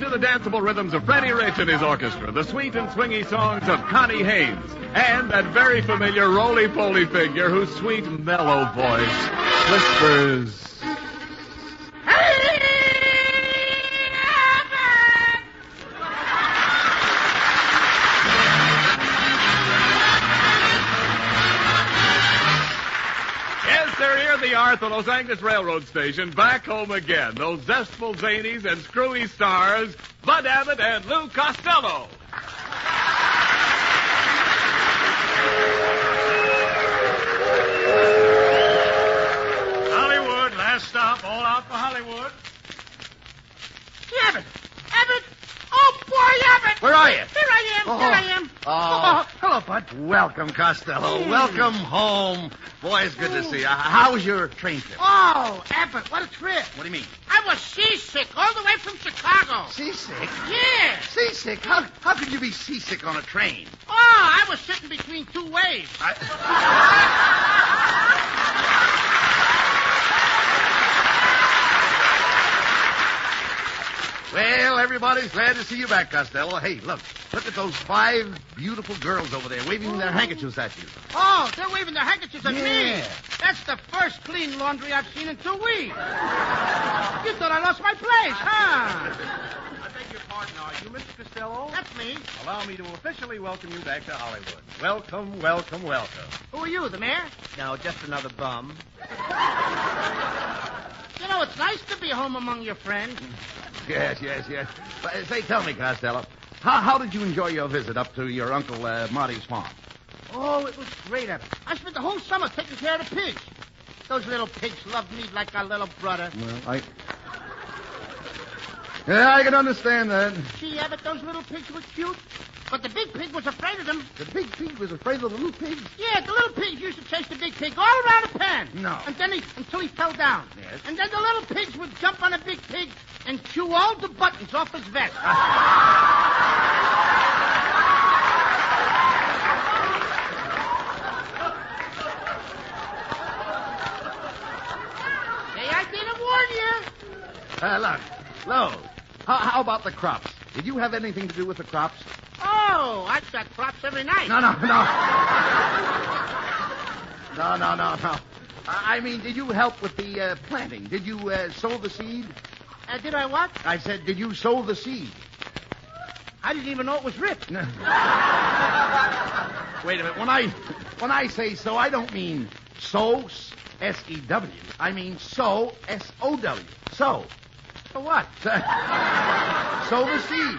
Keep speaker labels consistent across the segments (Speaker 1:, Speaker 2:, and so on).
Speaker 1: to the danceable rhythms of Freddie Rich and his orchestra, the sweet and swingy songs of Connie Haynes, and that very familiar roly-poly figure whose sweet, mellow voice whispers... The Arthur Los Angeles Railroad Station, back home again. Those zestful zanies and screwy stars, Bud Abbott and Lou Costello.
Speaker 2: Hollywood, last stop, all out for Hollywood.
Speaker 3: Abbott! Abbott! Oh, boy, Abbott!
Speaker 4: Where are you?
Speaker 3: Here I am, here I am.
Speaker 4: Oh.
Speaker 3: Hello, Bud.
Speaker 4: Welcome, Costello. Welcome home. Boy, it's good to see you. How was your train trip?
Speaker 3: Oh, Abbott, what a trip.
Speaker 4: What do you mean?
Speaker 3: I was seasick all the way from Chicago.
Speaker 4: Seasick?
Speaker 3: Yeah.
Speaker 4: Seasick? How could you be seasick on a train?
Speaker 3: Oh, I was sitting between two waves.
Speaker 4: Well, everybody's glad to see you back, Costello. Hey, look at those 5 beautiful girls over there waving their handkerchiefs at you.
Speaker 3: Oh, they're waving their handkerchiefs at me.
Speaker 4: Yeah.
Speaker 3: That's the first clean laundry I've seen in 2 weeks. You thought I lost my place, huh?
Speaker 2: I beg your pardon, are you Mr. Costello?
Speaker 3: That's me.
Speaker 2: Allow me to officially welcome you back to Hollywood. Welcome, welcome, welcome.
Speaker 3: Who are you, the mayor?
Speaker 2: No, just another bum.
Speaker 3: You know, it's nice to be home among your friends.
Speaker 4: Yes. But, say, tell me, Costello, how did you enjoy your visit up to your Uncle Marty's farm?
Speaker 3: Oh, it was great, Abbott. I spent the whole summer taking care of the pigs. Those little pigs loved me like a little brother.
Speaker 4: Well, I can understand that.
Speaker 3: Gee, Abbott, those little pigs were cute. But the big pig was afraid of them.
Speaker 4: The big pig was afraid of the little pigs?
Speaker 3: Yeah, the little pigs used to chase the big pig all around the pen.
Speaker 4: No.
Speaker 3: And then until he fell down.
Speaker 4: Yes.
Speaker 3: And then the little pigs would jump on a big pig and chew all the buttons off his vest. Hey, I didn't warn you.
Speaker 4: Look, Lo, how about the crops? Did you have anything to do with the crops?
Speaker 3: Oh, I've got crops every night.
Speaker 4: No. No. I mean, did you help with the planting? Did you sow the seed?
Speaker 3: Did I what?
Speaker 4: I said, did you sow the seed?
Speaker 3: I didn't even know it was ripped.
Speaker 4: Wait a minute. When I say sow, I don't mean sow, S-E-W. I mean sow, S-O-W. Sow.
Speaker 3: For what?
Speaker 4: Sow the seed.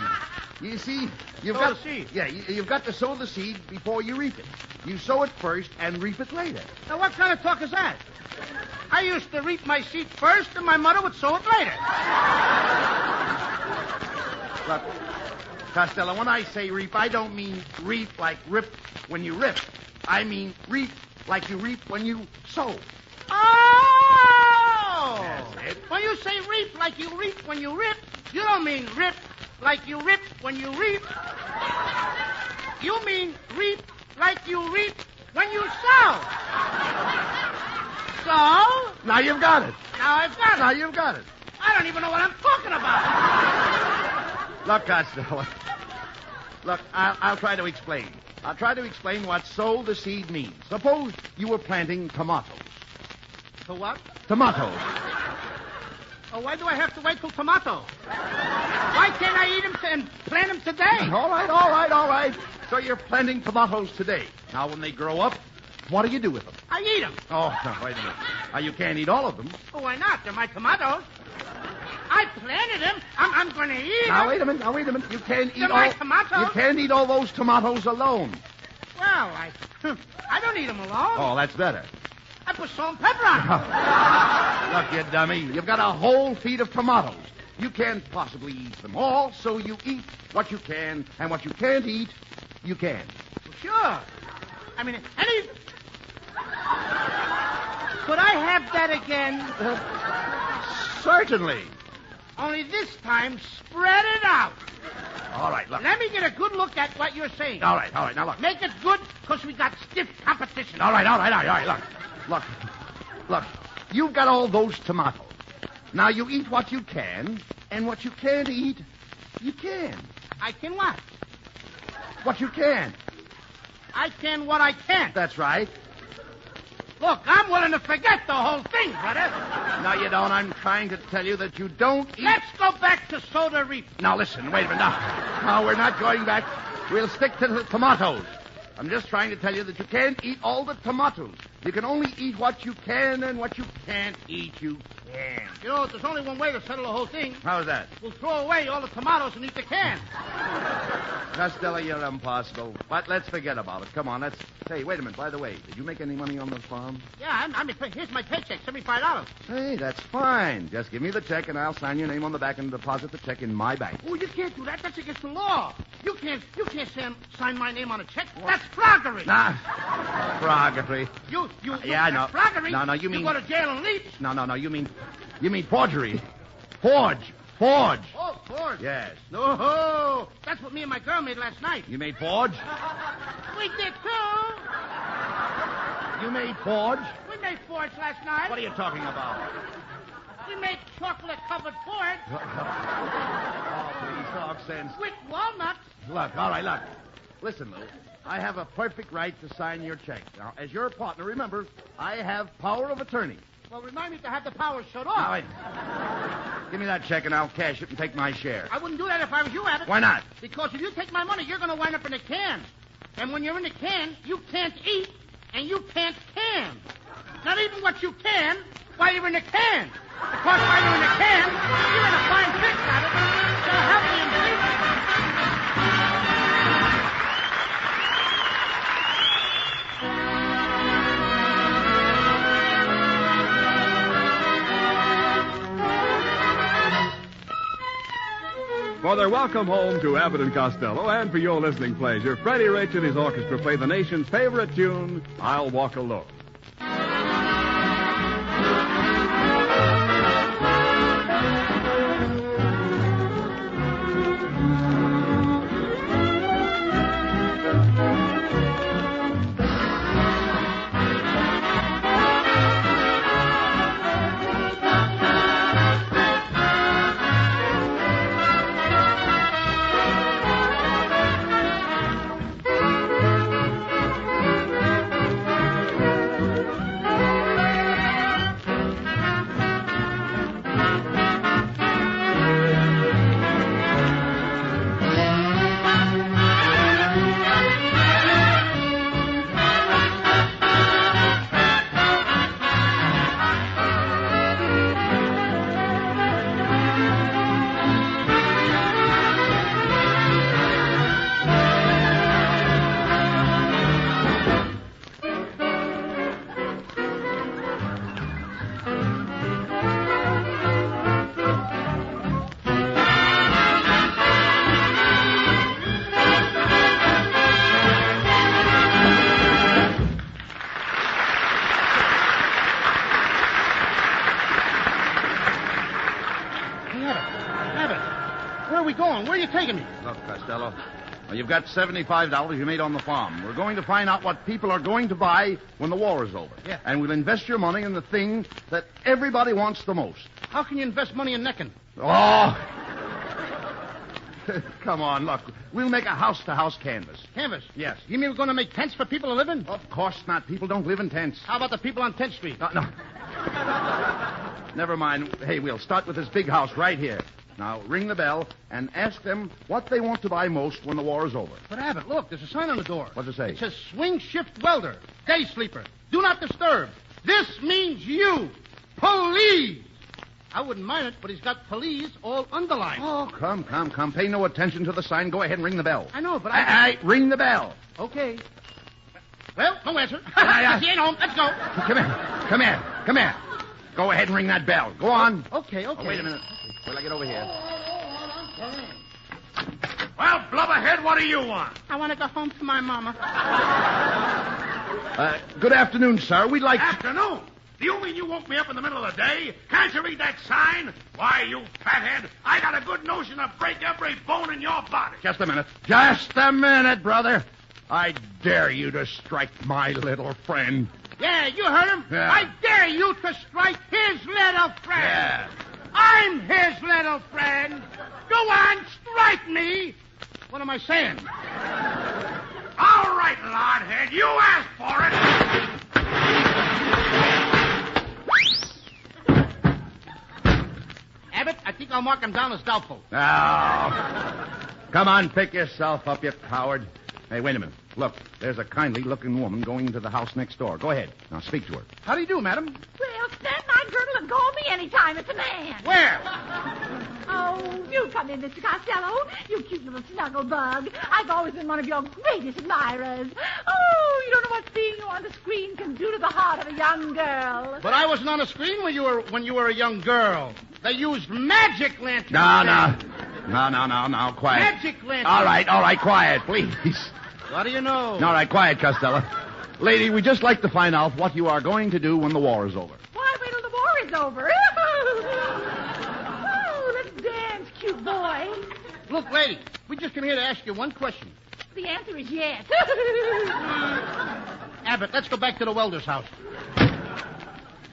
Speaker 4: You see, you've
Speaker 3: Sow
Speaker 4: got
Speaker 3: the seed?
Speaker 4: Yeah, you've got to sow the seed before you reap it. You sow it first and reap it later.
Speaker 3: Now, what kind of talk is that? I used to reap my seed first, and my mother would sow it later.
Speaker 4: Look, Costello, when I say reap, I don't mean reap like rip when you rip. I mean reap like you reap when you sow.
Speaker 3: Oh!
Speaker 4: That's it.
Speaker 3: When you say reap like you reap when you rip, you don't mean rip like you rip when you reap. You mean reap like you reap when you sow. So?
Speaker 4: Now you've got it.
Speaker 3: Now I've got it.
Speaker 4: Now you've got it.
Speaker 3: I don't even know what I'm talking about.
Speaker 4: Look, Costello. Look, I'll try to explain. I'll try to explain what sow the seed means. Suppose you were planting tomatoes.
Speaker 3: To what?
Speaker 4: Tomatoes.
Speaker 3: Oh, why do I have to wait till tomato? Why can't I eat them and plant them today?
Speaker 4: All right. So you're planting tomatoes today. Now, when they grow up, what do you do with them?
Speaker 3: I eat them.
Speaker 4: Oh, wait a minute. You can't eat all of them.
Speaker 3: Oh, why not? They're my tomatoes. I planted them. I'm going to eat them.
Speaker 4: Now, wait a minute. You can't eat
Speaker 3: They're
Speaker 4: all...
Speaker 3: my tomatoes.
Speaker 4: You can't eat all those tomatoes alone.
Speaker 3: Well, I don't eat them alone.
Speaker 4: Oh, that's better.
Speaker 3: I put salt and pepper on them.
Speaker 4: Look, you dummy. You've got a whole feed of tomatoes. You can't possibly eat them all, so you eat what you can, and what you can't eat, you can.
Speaker 3: Well, sure. I mean, could I have that again?
Speaker 4: Certainly.
Speaker 3: Only this time, spread it out.
Speaker 4: All right, look.
Speaker 3: Let me get a good look at what you're saying.
Speaker 4: All right. Now, look.
Speaker 3: Make it good, because we got stiff competition.
Speaker 4: All right. Look. You've got all those tomatoes. Now, you eat what you can, and what you can't eat, You can.
Speaker 3: I can what?
Speaker 4: What you can.
Speaker 3: I can what I can't.
Speaker 4: That's right.
Speaker 3: Look, I'm willing to forget the whole thing, brother.
Speaker 4: No, you don't. I'm trying to tell you that you don't eat...
Speaker 3: Let's go back to soda reef.
Speaker 4: Now, listen. Wait a minute. No, we're not going back. We'll stick to the tomatoes. I'm just trying to tell you that you can't eat all the tomatoes. You can only eat what you can, and what you can't eat, you can.
Speaker 3: You know, there's only one way to settle the whole thing.
Speaker 4: How's that?
Speaker 3: We'll throw away all the tomatoes and eat the can.
Speaker 4: Costello, you're impossible. But let's forget about it. Come on, let's... Hey, wait a minute. By the way, did you make any money on the farm?
Speaker 3: Yeah, here's my paycheck, $75.
Speaker 4: Hey, that's fine. Just give me the check, and I'll sign your name on the back and deposit the check in my bank.
Speaker 3: Oh, you can't do that. That's against the law. You can't sign my name on a check. What? That's froggery.
Speaker 4: Nah, froggery.
Speaker 3: Yeah,
Speaker 4: I know.
Speaker 3: Froggery.
Speaker 4: No, you mean...
Speaker 3: You go to jail and leave.
Speaker 4: No, you mean forgery. Forge.
Speaker 3: Oh, forge.
Speaker 4: Yes.
Speaker 3: No, that's what me and my girl made last night.
Speaker 4: You made forge?
Speaker 3: We did, too.
Speaker 4: You made forge?
Speaker 3: We made forge last night.
Speaker 4: What are you talking about?
Speaker 3: We made chocolate-covered forge.
Speaker 4: Oh, please, talk sense.
Speaker 3: With walnuts.
Speaker 4: Look, all right, look. Listen, Lou. I have a perfect right to sign your check. Now, as your partner, remember, I have power of attorney.
Speaker 3: Well, remind me to have the power shut
Speaker 4: Now,
Speaker 3: off.
Speaker 4: wait. Give me that check and I'll cash it and take my share.
Speaker 3: I wouldn't do that if I was you, Abbott.
Speaker 4: Why not?
Speaker 3: Because if you take my money, you're going to wind up in a can. And when you're in a can, you can't eat and you can't can. Not even what you can while you're in a can. Because while you're in a can, you're in a fine fix, Abbott. So help me and believe me.
Speaker 1: For their welcome home to Abbott and Costello, and for your listening pleasure, Freddie Rich and his orchestra play the nation's favorite tune, I'll Walk Alone.
Speaker 3: Where are you taking me?
Speaker 4: Look, Costello, you've got $75 you made on the farm. We're going to find out what people are going to buy when the war is over.
Speaker 3: Yeah.
Speaker 4: And we'll invest your money in the thing that everybody wants the most.
Speaker 3: How can you invest money in necking?
Speaker 4: Oh! Come on, look. We'll make a house-to-house canvas.
Speaker 3: Canvas?
Speaker 4: Yes.
Speaker 3: You mean we're going to make tents for people to live in?
Speaker 4: Of course not. People don't live in tents.
Speaker 3: How about the people on 10th Street?
Speaker 4: No. Never mind. Hey, we'll start with this big house right here. Now, ring the bell and ask them what they want to buy most when the war is over.
Speaker 3: But, Abbott, look, there's a sign on the door.
Speaker 4: What's it say?
Speaker 3: It says swing shift welder, day sleeper. Do not disturb. This means you. Police. I wouldn't mind it, but he's got police all underlined.
Speaker 4: Oh, come. Pay no attention to the sign. Go ahead and ring the bell.
Speaker 3: I know, but
Speaker 4: ring the bell.
Speaker 3: Okay. Well, no answer.
Speaker 4: Yeah.
Speaker 3: He ain't home. Let's go.
Speaker 4: Come here. Go ahead and ring that bell. Go on.
Speaker 3: Okay.
Speaker 4: Oh, wait a minute. Till I get over here.
Speaker 2: Well, blubberhead, what do you want?
Speaker 3: I want to go home to my mama.
Speaker 4: Good afternoon, sir. We'd like
Speaker 2: Afternoon? Do you mean you woke me up in the middle of the day? Can't you read that sign? Why, you fathead, I got a good notion to break every bone in your body.
Speaker 4: Just a minute. Just a minute, brother. I dare you to strike my little friend.
Speaker 3: Yeah, you heard him.
Speaker 4: Yeah.
Speaker 3: I dare you to strike his little friend.
Speaker 4: Yeah.
Speaker 3: I'm his little friend. Go on, strike bite me. What am I saying?
Speaker 2: All right, Lodhead, you asked for it.
Speaker 3: Abbott, I think I'll mark him down as doubtful.
Speaker 4: Oh. Come on, pick yourself up, you coward. Hey, wait a minute. Look, there's a kindly-looking woman going into the house next door. Go ahead. Now, speak to her.
Speaker 3: How do you do, madam?
Speaker 5: Well, stand my girdle and call me anytime. It's a man.
Speaker 3: Where?
Speaker 5: Oh, you come in, Mr. Costello. You cute little snuggle bug. I've always been one of your greatest admirers. Oh, you don't know what seeing you on the screen can do to the heart of a young girl.
Speaker 3: But I wasn't on the screen when you were a young girl. They used magic lanterns.
Speaker 4: No, quiet.
Speaker 3: Magic lanterns.
Speaker 4: All right, quiet, please.
Speaker 3: What do you know?
Speaker 4: All right, quiet, Costello. Lady, we'd just like to find out what you are going to do when the war is over.
Speaker 5: Why, wait till the war is over. Oh, let's dance, cute boy.
Speaker 3: Look, lady, we just came here to ask you one question.
Speaker 5: The answer is yes.
Speaker 3: Abbott, let's go back to the welder's house.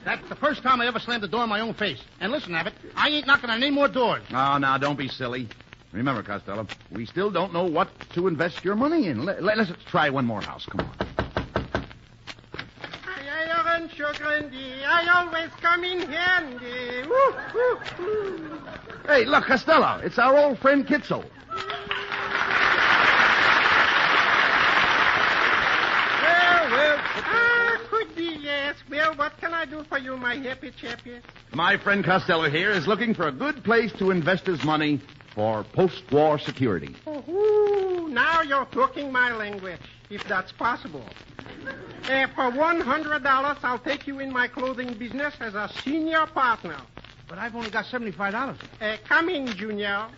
Speaker 3: That's the first time I ever slammed the door in my own face. And listen, Abbott, I ain't knocking on any more doors.
Speaker 4: Oh, now, don't be silly. Remember, Costello, we still don't know what to invest your money in. Let's try one more house. Come on.
Speaker 6: Iron, sugar, and I always come in handy. Woo, woo, woo.
Speaker 4: Hey, look, Costello, it's our old friend Kitzel.
Speaker 6: Well, could be, yes. Well, what can I do for you, my happy chappy?
Speaker 4: My friend Costello here is looking for a good place to invest his money for post-war security.
Speaker 6: Ooh, now you're talking my language, if that's possible. For $100, I'll take you in my clothing business as a senior partner.
Speaker 3: But I've only got $75.
Speaker 6: Come in, Junior.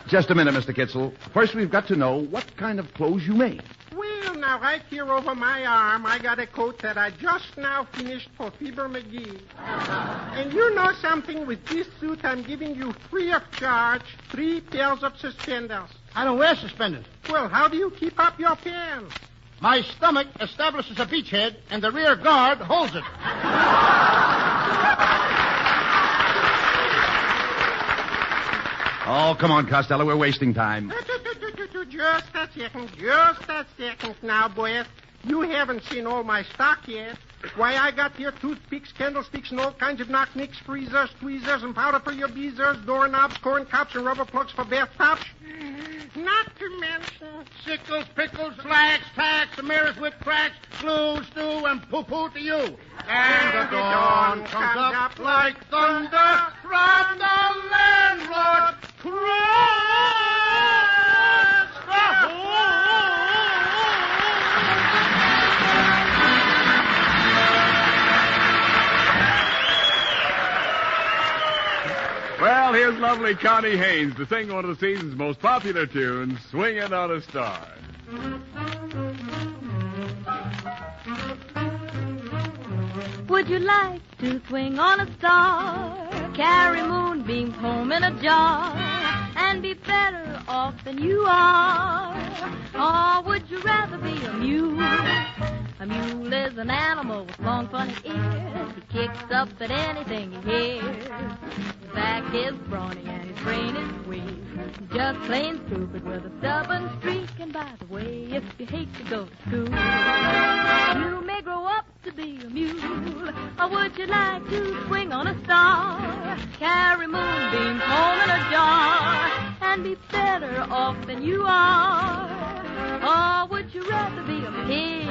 Speaker 4: Just a minute, Mr. Kitzel. First, we've got to know what kind of clothes you make.
Speaker 6: Well, now, right here over my arm, I got a coat that I just now finished for Fieber McGee. And you know something? With this suit, I'm giving you free of charge 3 pairs of suspenders.
Speaker 3: I don't wear suspenders.
Speaker 6: Well, how do you keep up your pants?
Speaker 3: My stomach establishes a beachhead, and the rear guard holds it.
Speaker 4: Oh, come on, Costello. We're wasting time.
Speaker 6: Just a second. Now, boys, you haven't seen all my stock yet. Why, I got here toothpicks, candlesticks, and all kinds of knock-nicks, freezers, tweezers, and powder for your beezers, doorknobs, corn cups, and rubber plugs for bathtubs. Not to mention
Speaker 3: Sickles, pickles, flags, tacks, mirrors with cracks, glue, stew, and poo-poo to you. And the dawn comes up like thunder from the landlord.
Speaker 1: Well, here's lovely Connie Haynes to sing one of the season's most popular tunes, Swingin' on a Star.
Speaker 7: Would you like to swing on a star, carry moonbeams home in a jar, and be better off than you are? Or would you rather be a mule? A mule is an animal with long, funny ears. He kicks up at anything he hears. His back is brawny and his brain is weak. Just plain stupid with a stubborn streak. And by the way, if you hate to go to school, you may grow up to be a mule. Or would you like to swing on a star, carry moonbeams home in a jar, and be better off than you are? Or would you rather be a pig?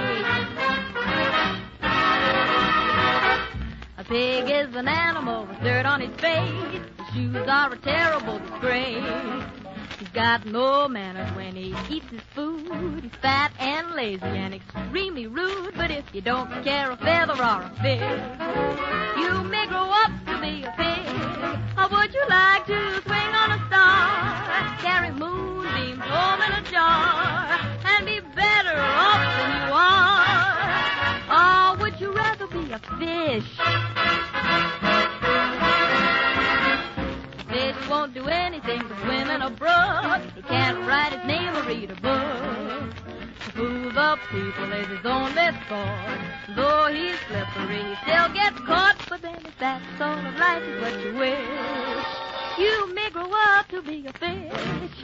Speaker 7: A pig is an animal with dirt on his face. His shoes are a terrible disgrace. He's got no manners when he eats his food. He's fat and lazy and extremely rude. But if you don't care a feather or a fig, you may grow up to be a pig. Or would you like to swing on a star, carry moonbeams home in a jar, and be better off than you are? Or would you rather be a fish? Fish won't do anything but swim in a brook. He can't write his name or read a book. To fool the people is his only sport. Though he's slippery, he still gets caught. But then if that sort of life is what you wish, you may grow up to be a fish.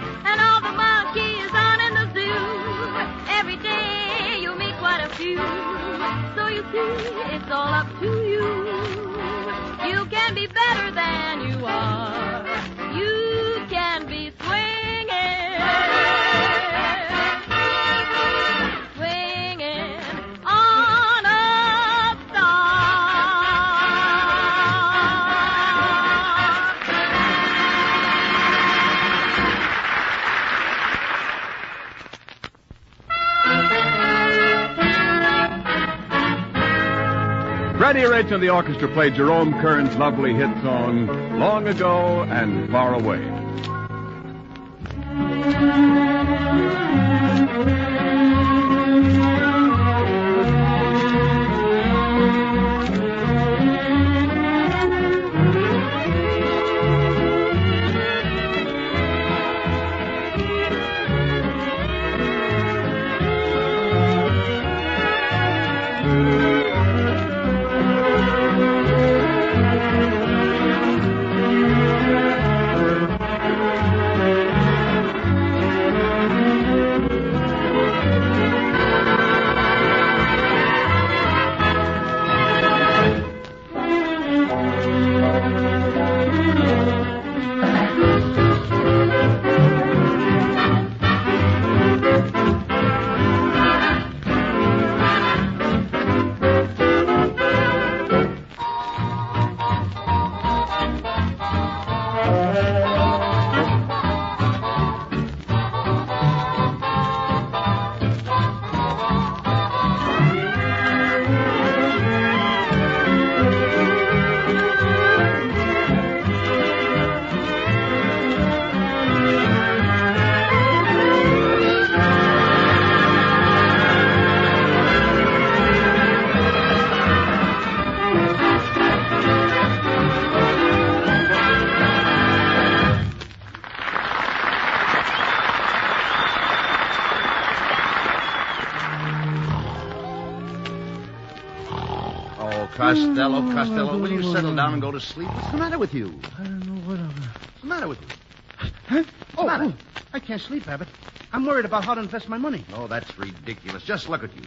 Speaker 7: And all the monkeys on in the zoo. Every day you meet quite a few. So you see, it's all up to you. You can be better than you are. You can be swinging. Swinging on a star.
Speaker 1: Freddie Rich and the orchestra played Jerome Kern's lovely hit song, Long Ago and Far Away.
Speaker 4: Costello, will you settle down and go to sleep? What's the matter with you?
Speaker 3: I don't know what
Speaker 4: What's the matter with you?
Speaker 3: Huh? Oh,
Speaker 4: matter?
Speaker 3: I can't sleep, Abbott. I'm worried about how to invest my money.
Speaker 4: Oh, that's ridiculous. Just look at you.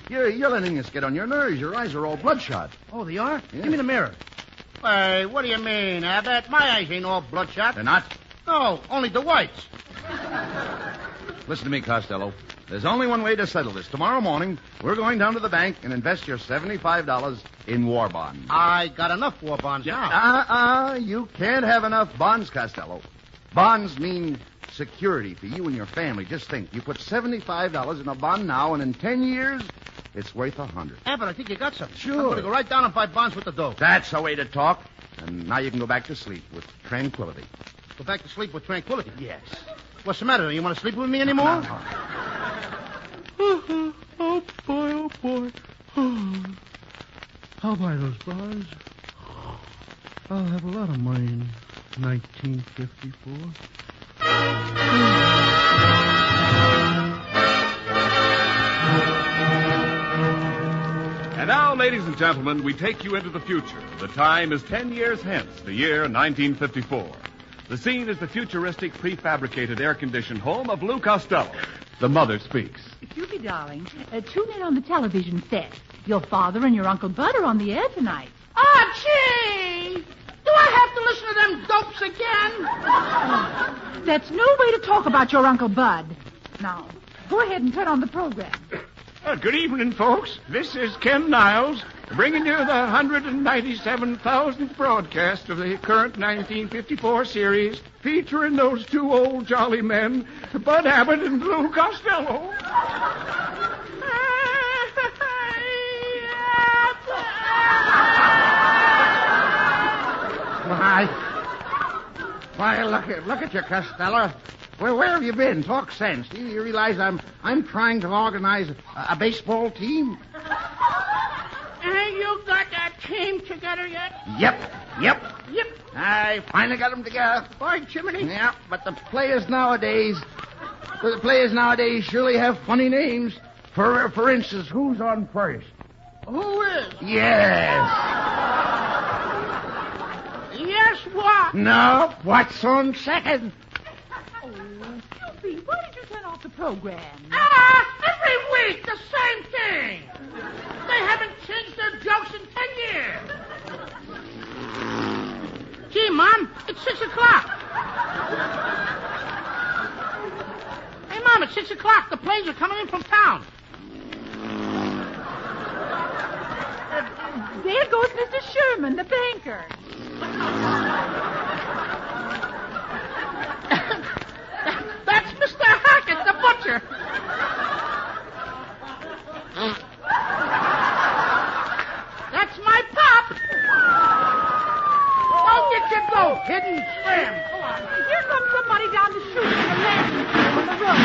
Speaker 4: You're letting us get on your nerves. Your eyes are all bloodshot.
Speaker 3: Oh, they are?
Speaker 4: Yeah.
Speaker 3: Give me the mirror.
Speaker 2: Hey, what do you mean, Abbott? My eyes ain't all bloodshot.
Speaker 4: They're not?
Speaker 2: No, only the whites.
Speaker 4: Listen to me, Costello. There's only one way to settle this. Tomorrow morning, we're going down to the bank and invest your $75 in war bonds.
Speaker 2: I got enough war bonds now.
Speaker 4: You can't have enough bonds, Costello. Bonds mean security for you and your family. Just think, you put $75 in a bond now, and in 10 years, it's worth $100.
Speaker 2: Abbott, I think you got something.
Speaker 4: Sure.
Speaker 2: I'm going to go right down and buy bonds with the dough.
Speaker 4: That's the way to talk. And now you can go back to sleep with tranquility.
Speaker 2: Go back to sleep with tranquility.
Speaker 4: Yes.
Speaker 2: What's the matter? You want to sleep with me anymore?
Speaker 4: No.
Speaker 3: Oh, boy, oh, boy. I'll buy those bonds. I'll have a lot of money in 1954.
Speaker 1: And now, ladies and gentlemen, we take you into the future. The time is 10 years hence, the year 1954. The scene is the futuristic, prefabricated, air-conditioned home of Lou Costello. The mother speaks.
Speaker 5: Judy, darling, tune in on the television set. Your father and your Uncle Bud are on the air tonight.
Speaker 3: Ah, gee! Do I have to listen to them dopes again?
Speaker 5: That's no way to talk about your Uncle Bud. Now, go ahead and turn on the program.
Speaker 2: Good evening, folks. This is Ken Niles, bringing you the 197,000th broadcast of the current 1954 series, featuring those two old jolly men, Bud Abbott and Lou Costello.
Speaker 4: Why, look at you, Costello. Where have you been? Talk sense. Do you realize I'm trying to organize a baseball team?
Speaker 3: Ain't you got that team together yet?
Speaker 4: Yep.
Speaker 3: Yep.
Speaker 4: I finally got them together.
Speaker 3: By Jiminy.
Speaker 4: Yeah, but the players nowadays surely have funny names. For instance, who's on first?
Speaker 3: Who is?
Speaker 4: Yes.
Speaker 3: Yes, what?
Speaker 4: No, what's on second?
Speaker 5: don't you turn off the program?
Speaker 3: Every week, the same thing. They haven't changed their jokes in 10 years. Gee, Mom, it's 6 o'clock. Hey, Mom, it's 6 o'clock. The planes are coming in from town.
Speaker 5: There goes Mr. Sherman, the banker.
Speaker 3: That's Mr. Hackett, the butcher. That's my pop. Don't get your goat hidden slim.
Speaker 5: Here comes somebody down the chute from the landing on the road.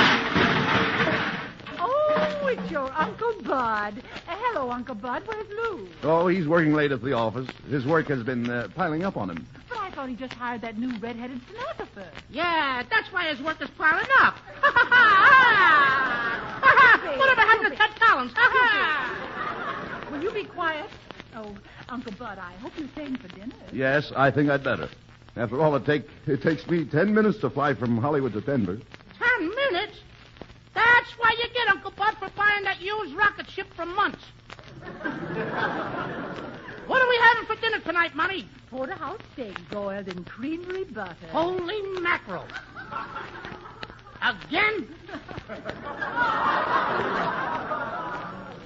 Speaker 5: Oh, it's your Uncle Bud. Hello, Uncle Bud. Where's Lou?
Speaker 4: Oh, he's working late at the office. His work has been piling up on him.
Speaker 5: But I thought he just hired that new red-headed stenographer.
Speaker 3: Yeah, that's why his work is piling up. Whatever happened to Ted Collins?
Speaker 5: Will you be quiet? Oh, Uncle Bud, I hope you're staying for dinner.
Speaker 4: Yes, I think I'd better. After all, it takes me 10 minutes to fly from Hollywood to Denver.
Speaker 3: 10 minutes? That's why you get, Uncle Bud, for buying that used rocket ship for months. What are we having for dinner tonight, Money?
Speaker 5: Porterhouse steak boiled in creamery butter.
Speaker 3: Holy mackerel. Again?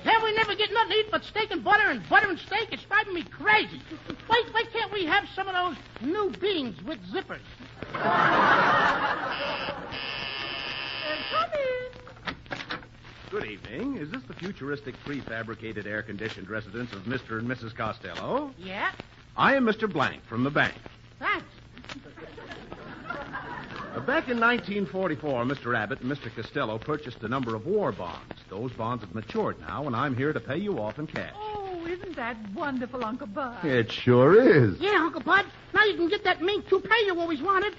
Speaker 3: Can't we never get nothing to eat but steak and butter and steak? It's driving me crazy. Why can't we have some of those new beans with zippers?
Speaker 5: Come in.
Speaker 1: Good evening. Is this the futuristic prefabricated air-conditioned residence of Mr. and Mrs. Costello?
Speaker 3: Yeah?
Speaker 1: I am Mr. Blank from the bank.
Speaker 3: Thanks.
Speaker 1: Back in 1944, Mr. Abbott and Mr. Costello purchased a number of war bonds. Those bonds have matured now, and I'm here to pay you off in cash.
Speaker 5: Oh, isn't that wonderful, Uncle Bud?
Speaker 4: It sure is.
Speaker 3: Yeah, Uncle Bud. Now you can get that mean toupee you always wanted.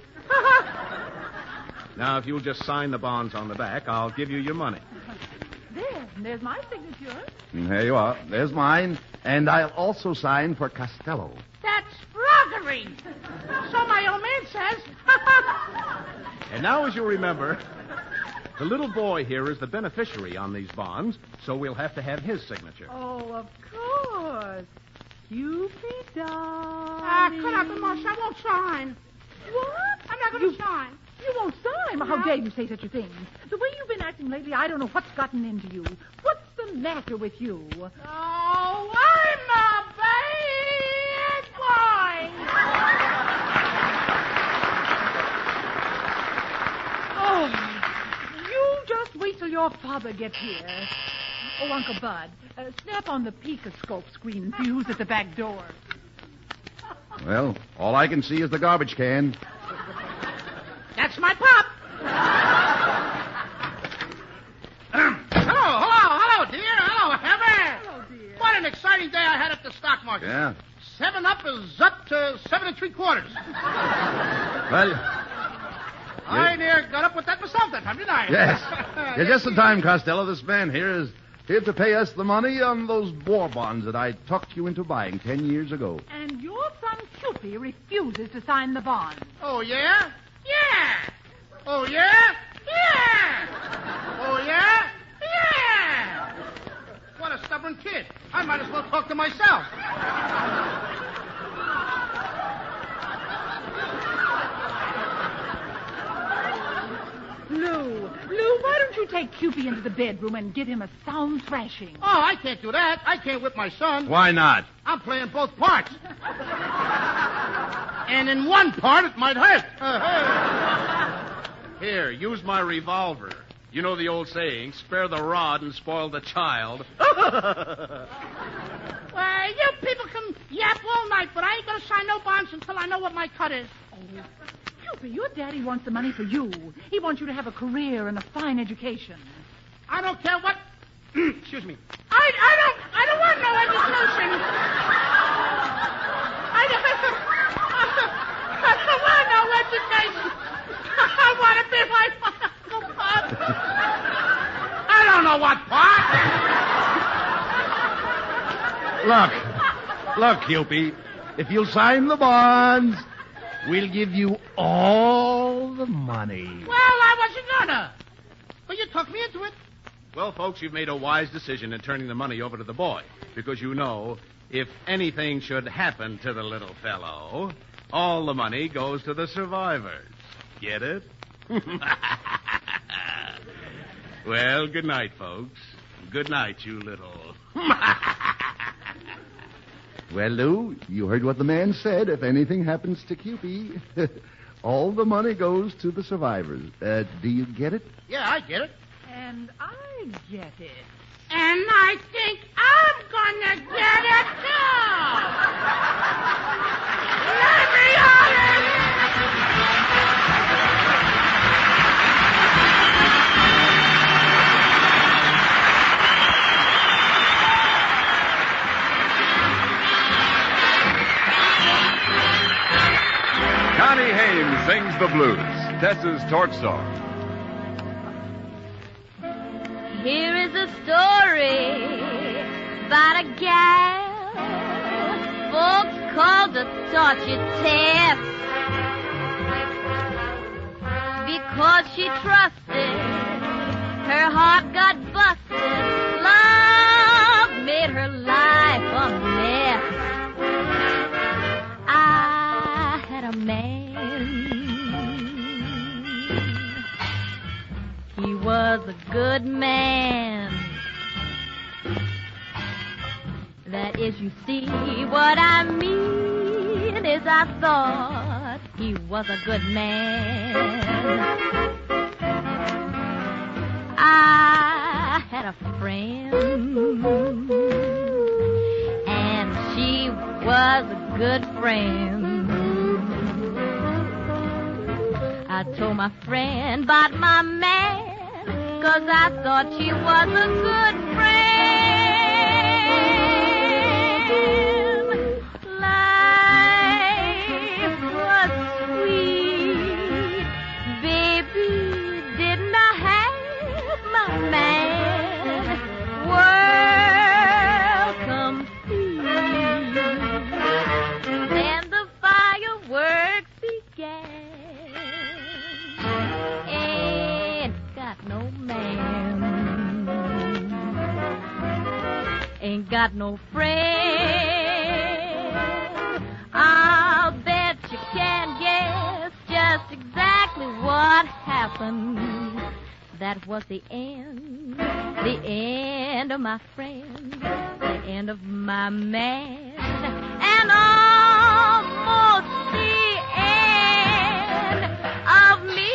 Speaker 1: Now, if you'll just sign the bonds on the back, I'll give you your money.
Speaker 5: There's my signature.
Speaker 4: There you are. There's mine. And I'll also sign for Costello.
Speaker 3: That's froggery. So my old man says.
Speaker 1: And now, as you remember, the little boy here is the beneficiary on these bonds, so we'll have to have his signature.
Speaker 5: Oh, of course. Cupid, darling.
Speaker 3: Cut out the mush. I won't sign.
Speaker 5: What?
Speaker 3: I'm not going to sign.
Speaker 5: You won't sign? How dare you say such a thing? The way you've been acting lately, I don't know what's gotten into you. What's the matter with you?
Speaker 3: Oh, I'm a bad boy.
Speaker 5: Oh, you just wait till your father gets here. Oh, Uncle Bud, snap on the Picoscope screen and see who's at the back door.
Speaker 4: Well, all I can see is the garbage can.
Speaker 3: That's my pop. Hello, dear. Hello, Heather.
Speaker 5: Hello, dear.
Speaker 3: What an exciting day I had at the stock market.
Speaker 4: Yeah.
Speaker 3: 7 Up is up to 7 3/4.
Speaker 4: Well,
Speaker 3: I near got up with that myself that time, didn't I?
Speaker 4: yes. Yeah, just in time, Costello. This man here is here to pay us the money on those war bonds that I talked you into buying 10 years ago.
Speaker 5: And your son Cupid refuses to sign the bond.
Speaker 3: Oh, yeah? Yeah. Oh, yeah? Yeah. Oh, yeah? Yeah. What a stubborn kid. I might as well talk to myself.
Speaker 5: Lou, why don't you take Cupid into the bedroom and give him a sound thrashing?
Speaker 3: Oh, I can't do that. I can't whip my son.
Speaker 4: Why not?
Speaker 3: I'm playing both parts. And in one part, it might hurt.
Speaker 1: Here, use my revolver. You know the old saying, spare the rod and spoil the child.
Speaker 3: Well, you people can yap all night, but I ain't going to sign no bonds until I know what my cut is.
Speaker 5: Oh, Cupid, your daddy wants the money for you. He wants you to have a career and a fine education.
Speaker 3: I don't care what... Excuse me. I don't want no education. I don't want no education. I want to be my Uncle Pop. I don't know what part.
Speaker 4: Look, Cupid. If you'll sign the bonds, we'll give you all the money.
Speaker 3: Well, I wasn't gonna. Well, you talked me into it.
Speaker 8: Well, folks, you've made a wise decision in turning the money over to the boy. Because you know, if anything should happen to the little fellow, all the money goes to the survivors. Get it? Well, good night, folks. Good night, you little...
Speaker 4: Well, Lou, you heard what the man said. If anything happens to Cupie, all the money goes to the survivors. Do you get it?
Speaker 3: Yeah, I get it.
Speaker 5: And I get it.
Speaker 3: And I think I'm gonna get it, too. Let me on it!
Speaker 1: Connie Haynes sings the blues, Tess's torch song.
Speaker 7: Here is a story about a gal folks called the torture Tess because she trusted, her heart got busted, love made her life a mess. I had a man, he was a good man. That is, you see, what I mean is I thought he was a good man. I had a friend, and she was a good friend. I told my friend about my man, 'cause I thought she was a good friend. Life was sweet, baby, didn't I have my man? World complete, and the fireworks began. Ain't got no friend. I'll bet you can guess just exactly what happened. That was the end of my friend, the end of my man, and almost the end of me.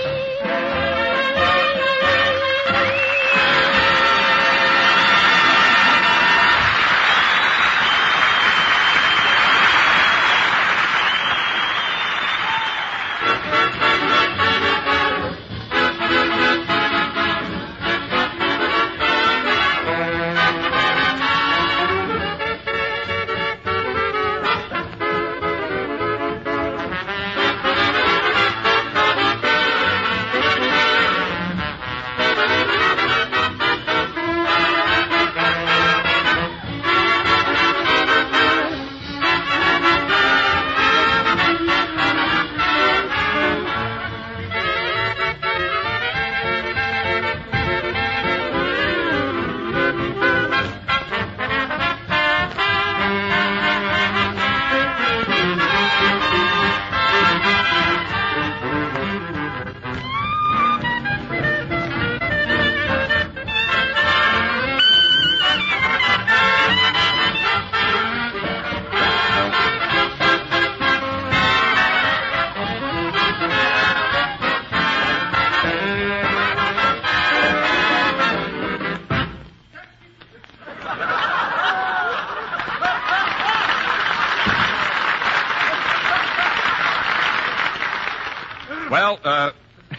Speaker 1: Well,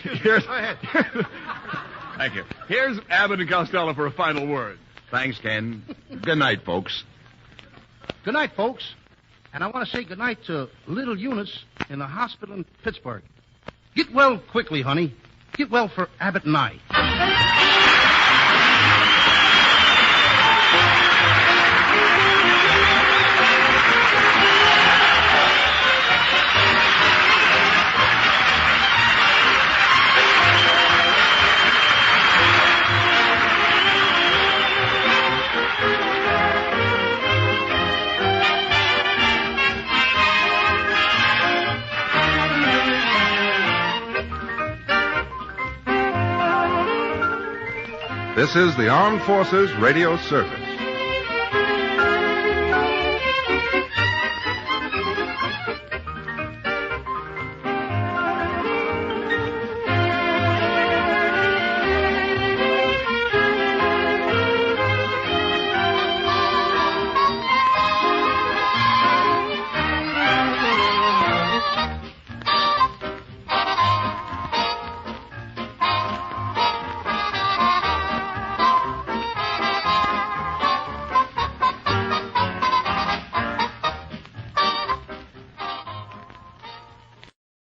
Speaker 1: here's... Go ahead. Thank you. Here's Abbott and Costello for a final word.
Speaker 4: Thanks, Ken. Good night, folks.
Speaker 3: Good night, folks. And I want to say good night to little Eunice in the hospital in Pittsburgh. Get well quickly, honey. Get well for Abbott and I.
Speaker 9: This is the Armed Forces Radio Service.